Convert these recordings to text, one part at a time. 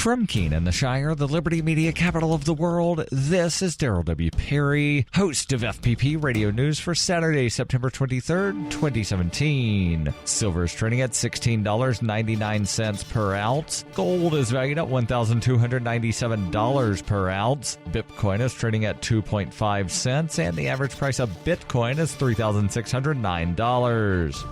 From Keene in the Shire, the Liberty Media capital of the world, this is Daryl W. Perry, host of FPP Radio News for Saturday, September 23rd, 2017. Silver is trading at $16.99 per ounce. Gold is valued at $1,297 per ounce. Bitcoin is trading at 2.5 cents, and the average price of Bitcoin is $3,609.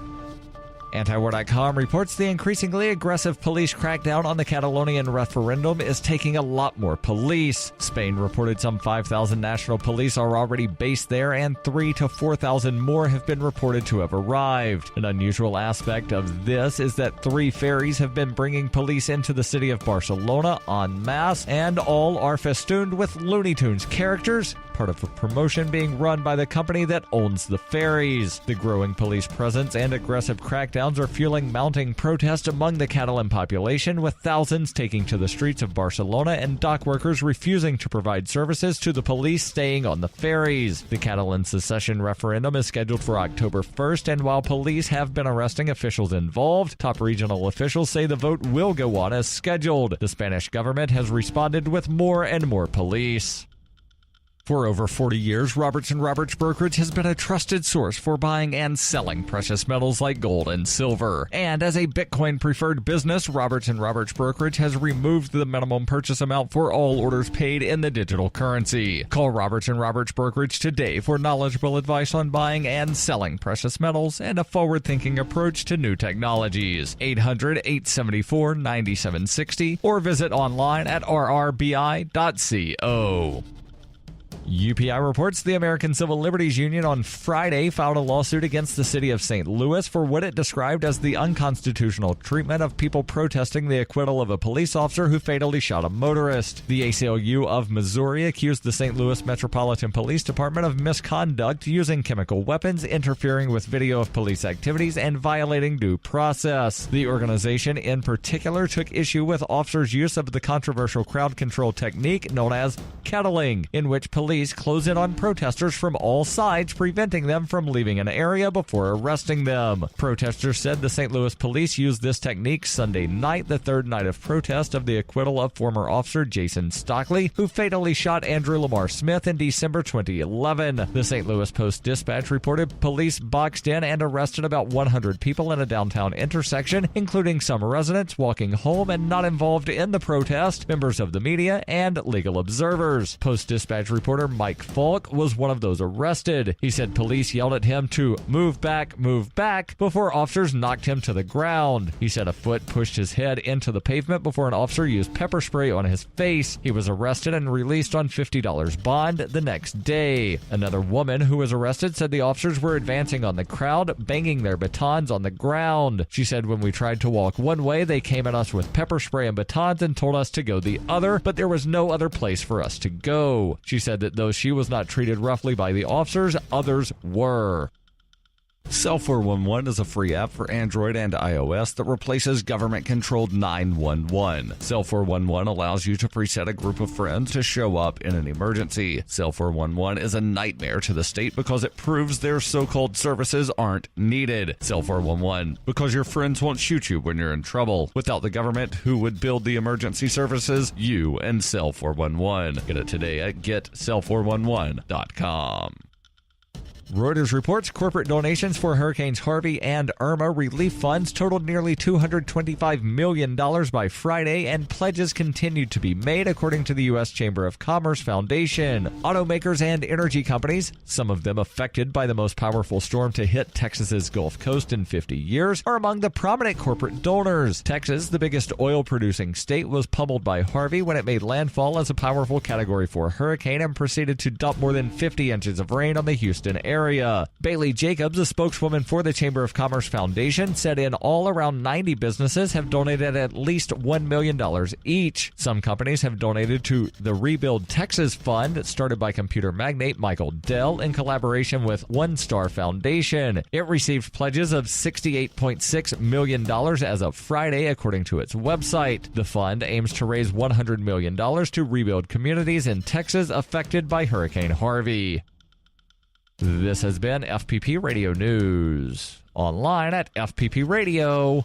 Antiwar.com reports the increasingly aggressive police crackdown on the Catalan Referendum is taking a lot more police. Spain reported some 5,000 national police are already based there, and 3,000 to 4,000 more have been reported to have arrived. An unusual aspect of this is that 3 ferries have been bringing police into the city of Barcelona en masse, and all are festooned with Looney Tunes characters, part of a promotion being run by the company that owns the ferries. The growing police presence and aggressive crackdowns are fueling mounting protest among the Catalan population, with thousands taking to the streets of Barcelona and dock workers refusing to provide services to the police staying on the ferries. The Catalan secession referendum is scheduled for October 1st, and while police have been arresting officials involved, top regional officials say the vote will go on as scheduled. The Spanish government has responded with more and more police. For over 40 years, Robertson Roberts brokerage has been a trusted source for buying and selling precious metals like gold and silver. And as a Bitcoin-preferred business, Robertson Roberts brokerage has removed the minimum purchase amount for all orders paid in the digital currency. Call Robertson Roberts brokerage today for knowledgeable advice on buying and selling precious metals and a forward-thinking approach to new technologies. 800-874-9760 or visit online at rrbi.co. UPI reports the American Civil Liberties Union on Friday filed a lawsuit against the city of St. Louis for what it described as the unconstitutional treatment of people protesting the acquittal of a police officer who fatally shot a motorist. The ACLU of Missouri accused the St. Louis Metropolitan Police Department of misconduct, using chemical weapons, interfering with video of police activities, and violating due process. The organization in particular took issue with officers' use of the controversial crowd control technique known as kettling, in which police close in on protesters from all sides, preventing them from leaving an area before arresting them. Protesters said the St. Louis police used this technique Sunday night, the third night of protest of the acquittal of former officer Jason Stockley, who fatally shot Andrew Lamar Smith in December 2011. The St. Louis Post-Dispatch reported police boxed in and arrested about 100 people in a downtown intersection, including some residents walking home and not involved in the protest, members of the media, and legal observers. Post-Dispatch reporter Mike Falk was one of those arrested. He said police yelled at him to move back, before officers knocked him to the ground. He said a foot pushed his head into the pavement before an officer used pepper spray on his face. He was arrested and released on $50 bond the next day. Another woman who was arrested said the officers were advancing on the crowd, banging their batons on the ground. She said when we tried to walk one way, they came at us with pepper spray and batons and told us to go the other, but there was no other place for us to go. She said that though she was not treated roughly by the officers, others were. Cell 411 is a free app for Android and iOS that replaces government-controlled 911. Cell 411 allows you to preset a group of friends to show up in an emergency. Cell 411 is a nightmare to the state because it proves their so-called services aren't needed. Cell 411, because your friends won't shoot you when you're in trouble. Without the government, who would build the emergency services? You and Cell 411. Get it today at getcell411.com. Reuters reports corporate donations for Hurricanes Harvey and Irma relief funds totaled nearly $225 million by Friday, and pledges continued to be made, according to the U.S. Chamber of Commerce Foundation. Automakers and energy companies, some of them affected by the most powerful storm to hit Texas's Gulf Coast in 50 years, are among the prominent corporate donors. Texas, the biggest oil-producing state, was pummeled by Harvey when it made landfall as a powerful Category 4 hurricane and proceeded to dump more than 50 inches of rain on the Houston area. Bailey Jacobs, a spokeswoman for the Chamber of Commerce Foundation, said in all around 90 businesses have donated at least $1 million each. Some companies have donated to the Rebuild Texas Fund, started by computer magnate Michael Dell in collaboration with One Star Foundation. It received pledges of $68.6 million as of Friday, according to its website. The fund aims to raise $100 million to rebuild communities in Texas affected by Hurricane Harvey. This has been FPP Radio News, online at fppradio.com.